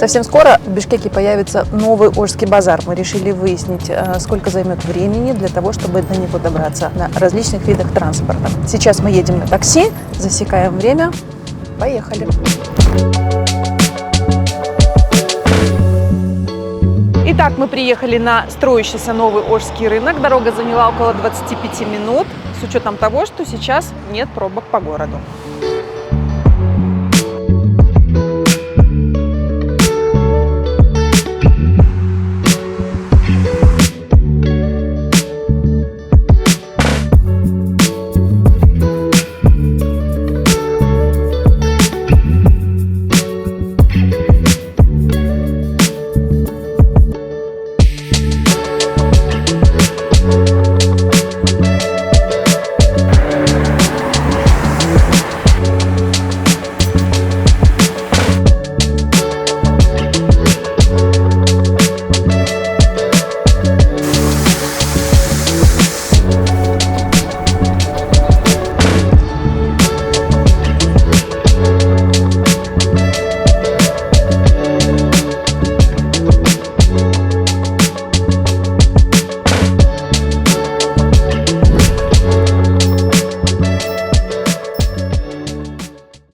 Совсем скоро в Бишкеке появится новый Ошский базар. Мы решили выяснить, сколько займет времени для того, чтобы до него добраться на различных видах транспорта. Сейчас мы едем на такси, засекаем время. Поехали! Итак, мы приехали на строящийся новый Ошский рынок. Дорога заняла около 25 минут, с учетом того, что сейчас нет пробок по городу.